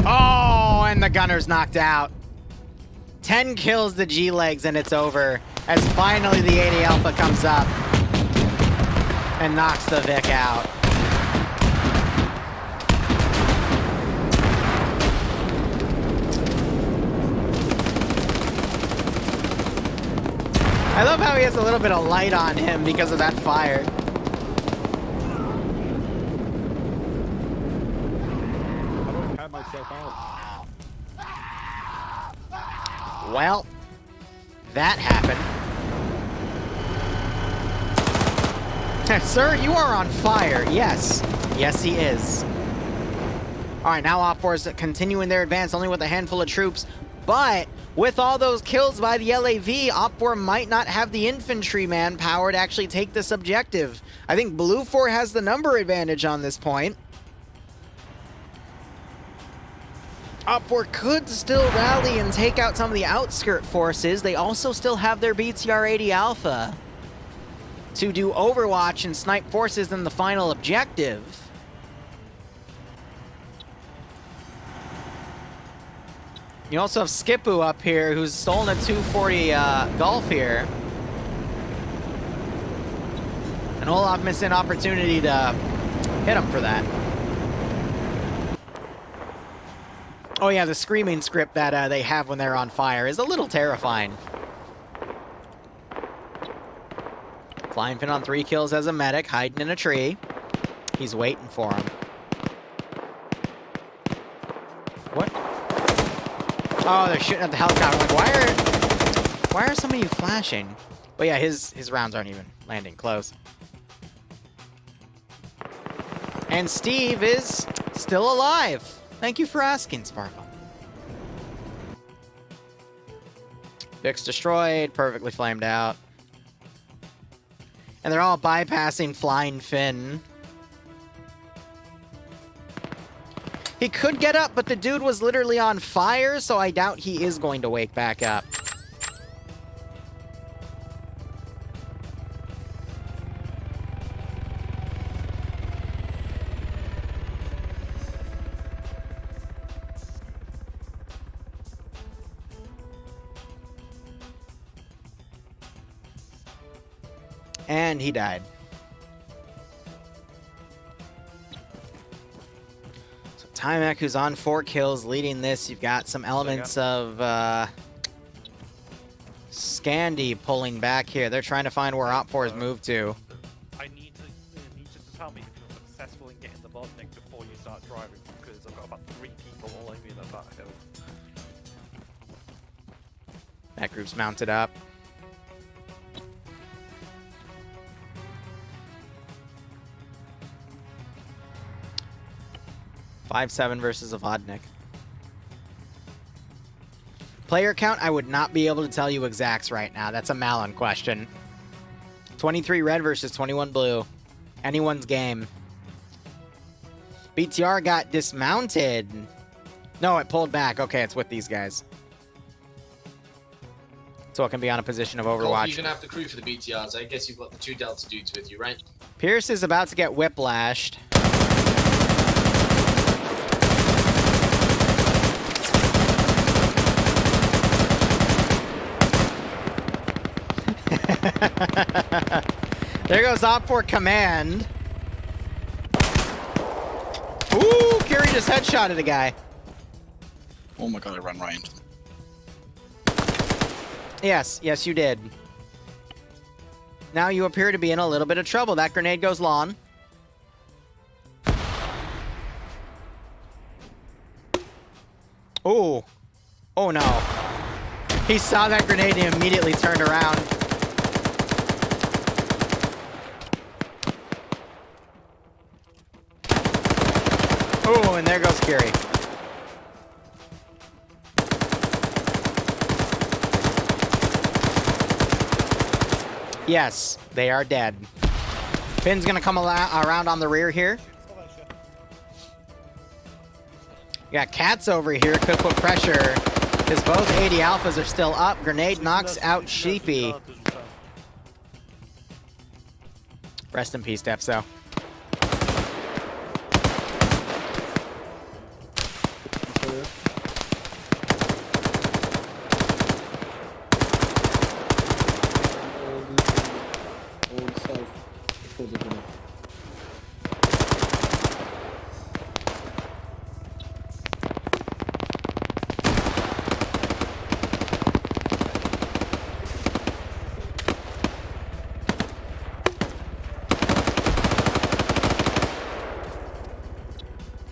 Oh, and the gunner's knocked out. 10 kills the G-Legs and it's over, as finally the 80 Alpha comes up and knocks the Vic out. I love how he has a little bit of light on him because of that fire. How do I pad myself out? Well, that happened. Sir, you are on fire. Yes. Yes, he is. All right, now Op 4 is continuing their advance only with a handful of troops, but with all those kills by the LAV, Op 4 might not have the infantry manpower to actually take this objective. I think Blue 4 has the number advantage on this point. Op 4 could still rally and take out some of the outskirt forces. They also still have their BTR-80 Alpha to do overwatch and snipe forces in the final objective. You also have Skipu up here, who's stolen a 240 Golf here. And Olaf missed an opportunity to hit him for that. Oh yeah, the screaming script that they have when they're on fire is a little terrifying. Flying Fin on 3 kills as a medic, hiding in a tree. He's waiting for him. What? Oh, they're shooting at the helicopter. I'm like, why are some of you flashing? But yeah, his rounds aren't even landing close. And Steve is still alive. Thank you for asking, Sparkle. Vic's destroyed, perfectly flamed out. And they're all bypassing Flying Fin. He could get up, but the dude was literally on fire, so I doubt he is going to wake back up. And he died. So Timek, who's on 4 kills, leading this. You've got some elements of Scandi pulling back here. They're trying to find where Op 4 has moved to. I need you to tell me if you're successful in getting the Bodnik before you start driving, because I've got about 3 people all over me in that back hill. That group's mounted up. (5-7) versus a Vodnik. Player count, I would not be able to tell you exacts right now. That's a Malin question. 23 red versus 21 blue. Anyone's game. BTR got dismounted. No, it pulled back. Okay, it's with these guys. So it can be on a position of Golf, you're overwatch. gonna have the crew for the BTRs. I guess you've got the 2 Delta dudes with you, right? Pierce is about to get whiplashed. There goes Op for command. Ooh, Curie just headshotted a guy. Oh my god, I ran right into them. Yes, yes you did. Now you appear to be in a little bit of trouble. That grenade goes lawn. Ooh. Oh no. He saw that grenade and immediately turned around. Ooh, and there goes Curie. Yes, they are dead. Finn's gonna come around on the rear here. You got Cats over here, could put pressure, because both 80 Alphas are still up. Grenade knocks out Sheepy. Rest in peace, Depso.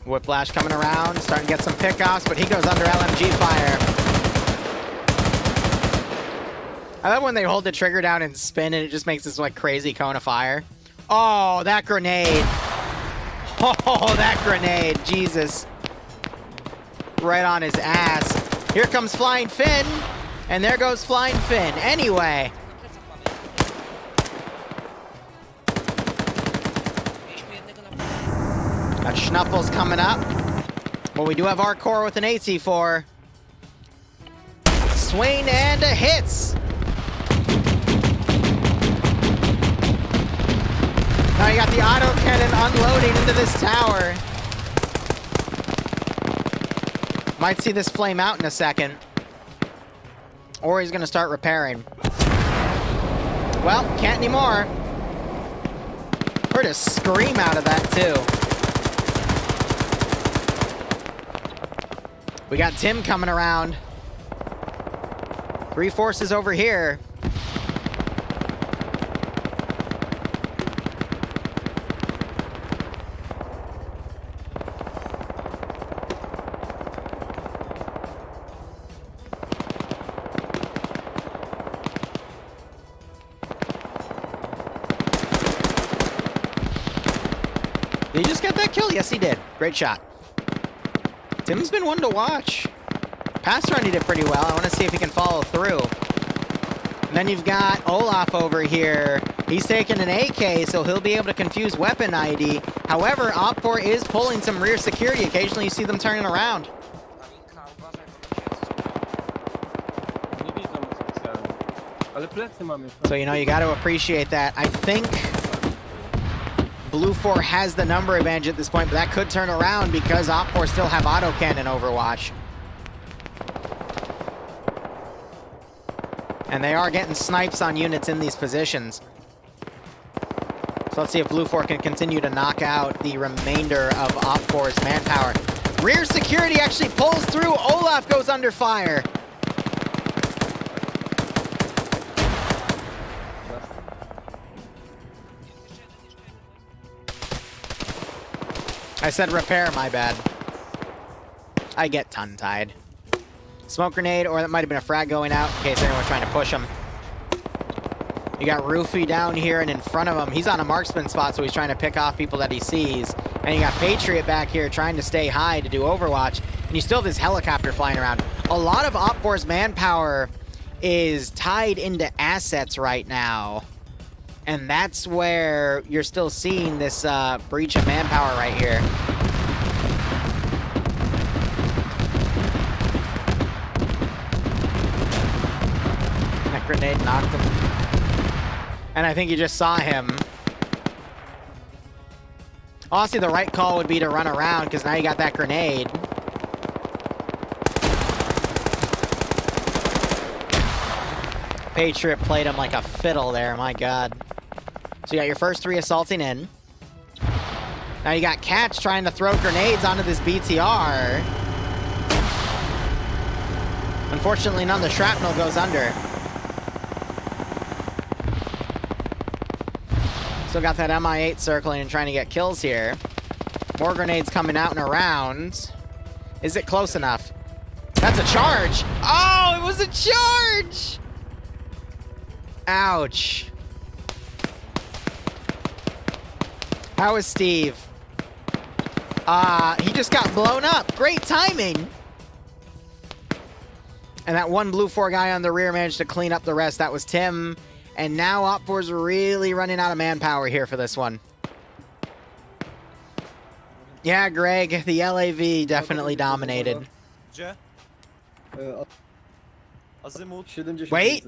Whiplash coming around, starting to get some pickoffs, but he goes under LMG fire. I love when they hold the trigger down and spin and it just makes this like crazy cone of fire. Oh, that grenade. Oh, that grenade. Jesus. Right on his ass. Here comes Flying Finn. And there goes Flying Finn. Anyway. Got Schnuffles coming up. Well, we do have our core with an AT4. Swain and a hits. Now you got the autocannon unloading into this tower. Might see this flame out in a second. Or he's gonna start repairing. Well, can't anymore. Heard a scream out of that too. We got Tim coming around. 3 forces over here. Did he just get that kill? Yes, he did. Great shot. Tim's been one to watch. Pass run he did pretty well. I want to see if he can follow through. And then you've got Olaf over here. He's taking an AK, so he'll be able to confuse weapon ID. However, Op4 is pulling some rear security. Occasionally you see them turning around. So, you know, you got to appreciate that. I think Blue 4 has the number advantage at this point, but that could turn around because Op4 still have autocannon Overwatch. And they are getting snipes on units in these positions. So let's see if Blue 4 can continue to knock out the remainder of Op4's manpower. Rear security actually pulls through. Olaf goes under fire. I said repair, my bad. I get tongue-tied. Smoke grenade, or that might have been a frag going out in case anyone's trying to push him. You got Roofy down here and in front of him. He's on a marksman spot, so he's trying to pick off people that he sees. And you got Patriot back here trying to stay high to do Overwatch. And you still have this helicopter flying around. A lot of Op4's manpower is tied into assets right now. And that's where you're still seeing this breach of manpower right here. grenade, knocked him. And I think you just saw him. Honestly, the right call would be to run around, because now you got that grenade. Patriot played him like a fiddle there, my god. So you got your first 3 assaulting in. Now you got Catch trying to throw grenades onto this BTR. Unfortunately, none of the shrapnel goes under. Still got that MI8 circling and trying to get kills here. More grenades coming out and around. Is it close enough? That's a charge! Oh, it was a charge! Ouch. How is Steve? He just got blown up. Great timing. And that one Blue 4 guy on the rear managed to clean up the rest. That was Tim. And now Op4's really running out of manpower here for this one. Yeah, Greg, the LAV definitely dominated. Wait!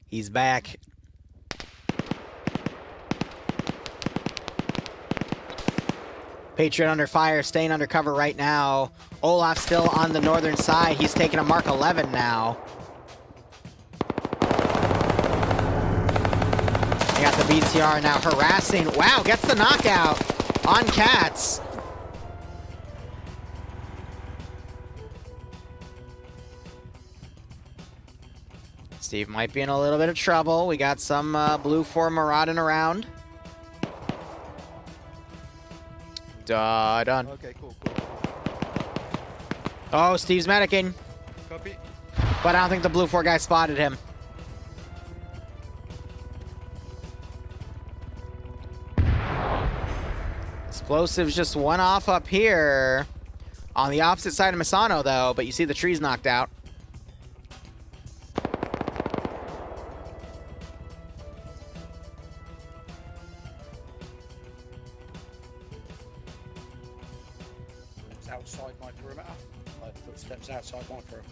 He's back. Patriot under fire, staying under cover right now. Olaf still on the northern side. He's taking a Mark 11 now. They got the BTR now harassing. Wow, gets the knockout on Cats. Steve might be in a little bit of trouble. We got some Blue 4 marauding around. Done. Okay, cool. Oh, Steve's medicing. Copy. But I don't think the Blue 4 guy spotted him. Explosives just one off up here. On the opposite side of Misano, though, but you see the trees knocked out. Outside my perimeter. Like footsteps outside my perimeter.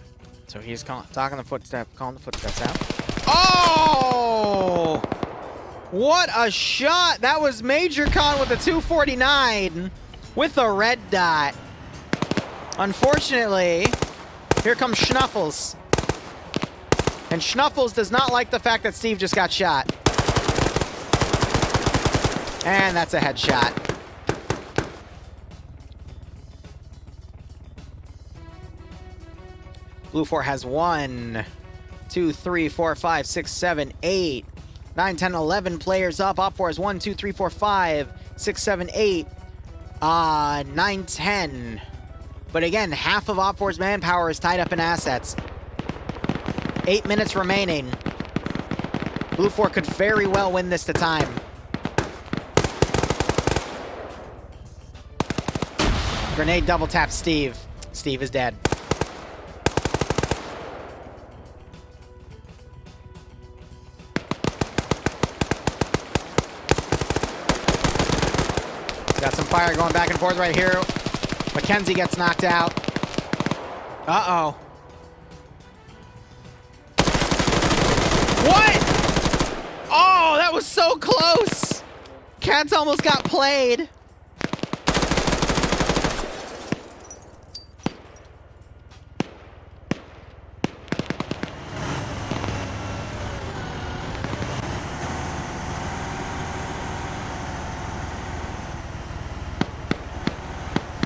So he's calling the footsteps out. Oh! What a shot! That was Major Con with the 249 with a red dot. Unfortunately, here comes Schnuffles. And Schnuffles does not like the fact that Steve just got shot. And that's a headshot. Blue 4 has 1, 2, 3, 4, 5, 6, 7, 8, 9, 10, 11 players up. Op 4 has 1, 2, 3, 4, 5, 6, 7, 8, 9, 10. But again, half of Op 4's manpower is tied up in assets. 8 minutes remaining. Blue 4 could very well win this to time. Grenade double tap Steve. Steve is dead. Got some fire going back and forth right here. Mackenzie gets knocked out. Uh-oh. What? Oh, that was so close. Cats almost got played.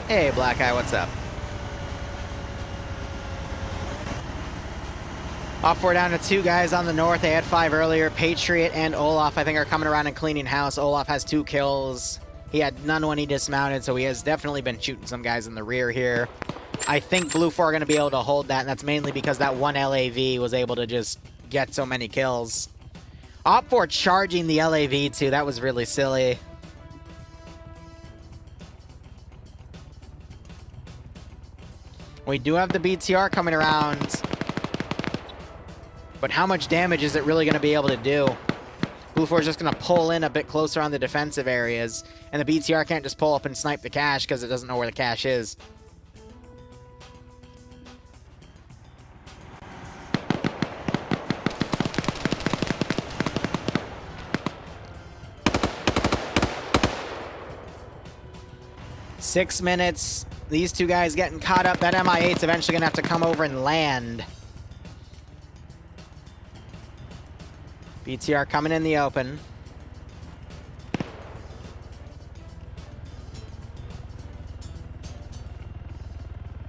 Hey, Black Eye, what's up? Op 4 down to 2 guys on the north. They had 5 earlier. Patriot and Olaf, I think, are coming around and cleaning house. Olaf has 2 kills. He had none when he dismounted, so he has definitely been shooting some guys in the rear here. I think Blue 4 are going to be able to hold that, and that's mainly because that one LAV was able to just get so many kills. Op 4 charging the LAV, too. That was really silly. We do have the BTR coming around. But how much damage is it really going to be able to do? Blue 4 is just going to pull in a bit closer on the defensive areas. And the BTR can't just pull up and snipe the cache because it doesn't know where the cache is. 6 minutes. These two guys getting caught up. That MI8's eventually gonna have to come over and land. BTR coming in the open.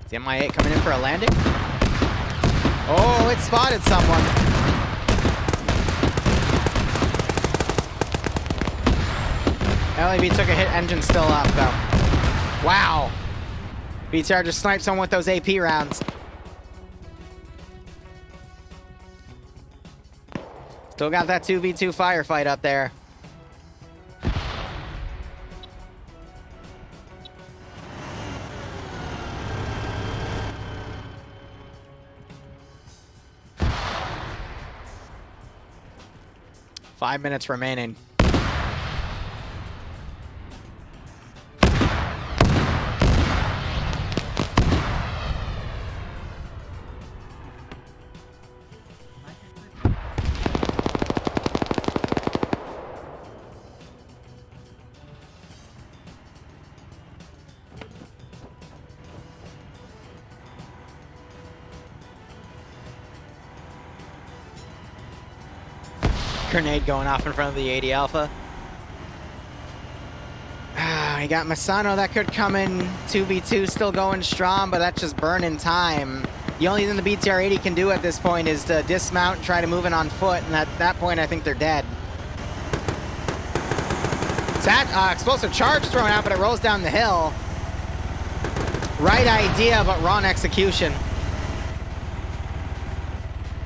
Is the MI8 coming in for a landing? Oh, it spotted someone. LAB took a hit, engine still up though. Wow. BTR just sniped someone with those AP rounds. Still got that 2v2 firefight up there. Five minutes remaining. Grenade going off in front of the 80 Alpha. You got Masano that could come in 2v2 still going strong, but that's just burning time. The only thing the BTR 80 can do at this point is to dismount and try to move in on foot, and at that point I think they're dead. That explosive charge is thrown out, but it rolls down the hill. Right idea, but wrong execution.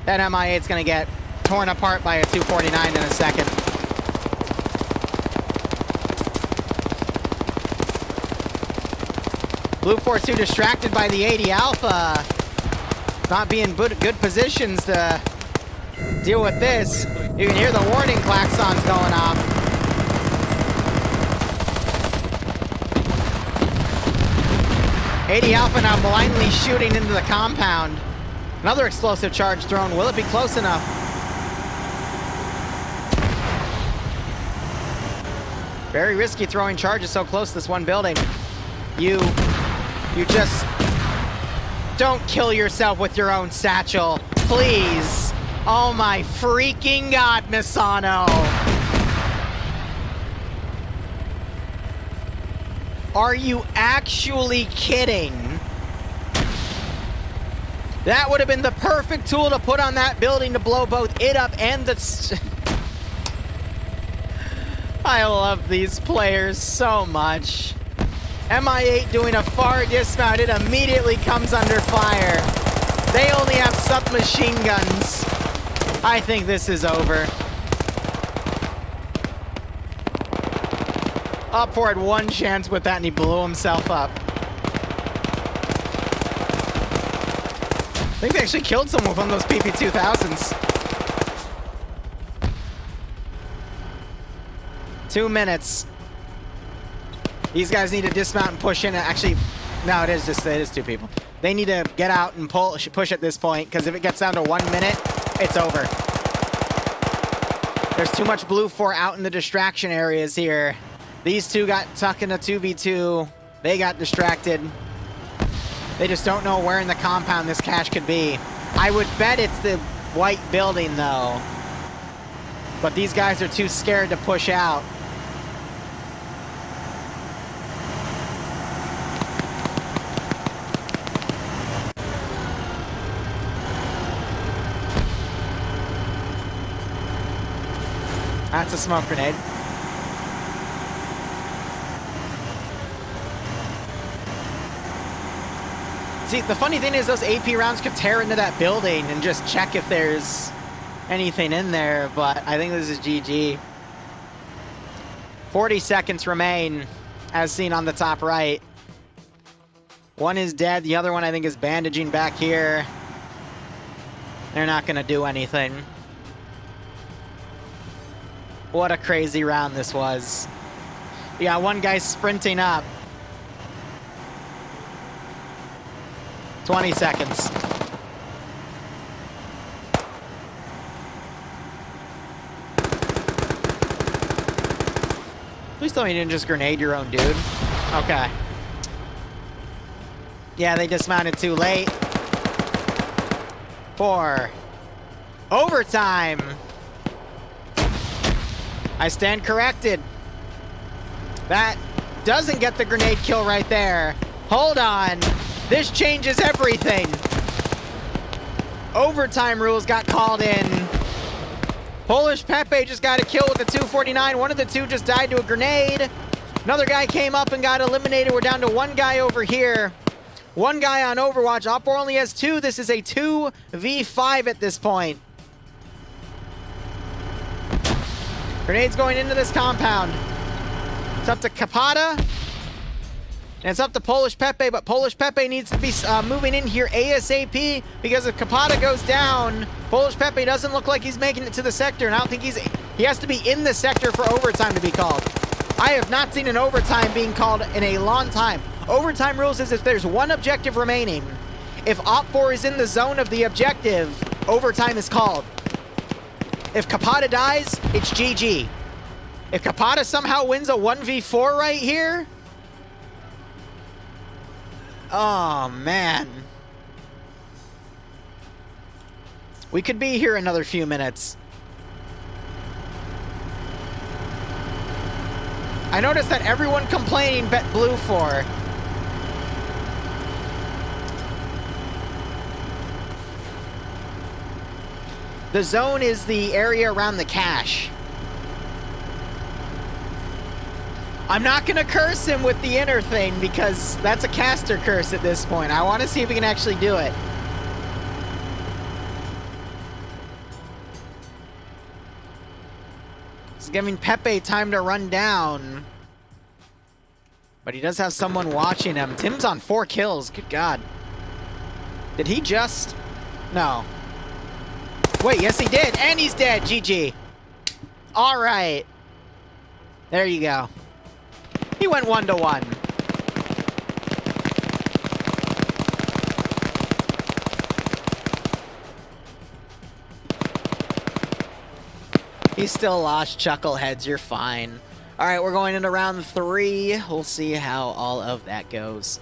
That MI8's gonna get torn apart by a 249 in a second. Blue 4-2 distracted by the 80 Alpha. Not being good positions to deal with this. You can hear the warning klaxons going off. '80 Alpha now blindly shooting into the compound. Another explosive charge thrown. Will it be close enough? Very risky throwing charges so close to this one building. You just don't kill yourself with your own satchel, please. Oh my freaking God, Misano. Are you actually kidding? That would have been the perfect tool to put on that building to blow both it up and the... I love these players so much. MI8 doing a far dismount, it immediately comes under fire. They only have submachine guns. I think this is over. Up4 had one chance with that and he blew himself up. I think they actually killed someone with one of those PP2000s. 2 minutes. These guys need to dismount and push in. Actually, no, it is two people. They need to get out and push at this point, because if it gets down to 1 minute, it's over. There's too much Blue 4 out in the distraction areas here. These two got tucked in a 2v2. They got distracted. They just don't know where in the compound this cache could be. I would bet it's the white building, though. But these guys are too scared to push out. That's a smoke grenade. See, the funny thing is those AP rounds could tear into that building and just check if there's anything in there, but I think this is GG. 40 seconds remain, as seen on the top right. One is dead, the other one I think is bandaging back here. They're not gonna do anything. What a crazy round this was. You got one guy sprinting up. 20 seconds. Please tell me you didn't just grenade your own dude. Okay. Yeah, they dismounted too late. 4. Overtime. I stand corrected. That doesn't get the grenade kill right there. Hold on. This changes everything. Overtime rules got called in. Polish Pepe just got a kill with the 249. One of the two just died to a grenade. Another guy came up and got eliminated. We're down to 1 guy over here. 1 guy on Overwatch. Op4 only has 2. This is a 2v5 at this point. Grenades going into this compound. It's up to Kapata. And it's up to Polish Pepe, but Polish Pepe needs to be moving in here ASAP, because if Kapata goes down, Polish Pepe doesn't look like he's making it to the sector, and I don't think he has to be in the sector for overtime to be called. I have not seen an overtime being called in a long time. Overtime rules is if there's 1 objective remaining, if Op4 is in the zone of the objective, overtime is called. If Kapata dies, it's GG. If Kapata somehow wins a 1v4 right here, oh, man. We could be here another few minutes. I noticed that everyone complaining bet blue for. The zone is the area around the cache. I'm not gonna curse him with the inner thing because that's a caster curse at this point. I want to see if we can actually do it. It's giving Pepe time to run down. But he does have someone watching him. Tim's on 4 kills. Good God. Did he just? No. Wait, yes he did. And he's dead. GG. All right. There you go. He went 1-1. He still lost, Chuckleheads. You're fine. All right, we're going into round 3. We'll see how all of that goes.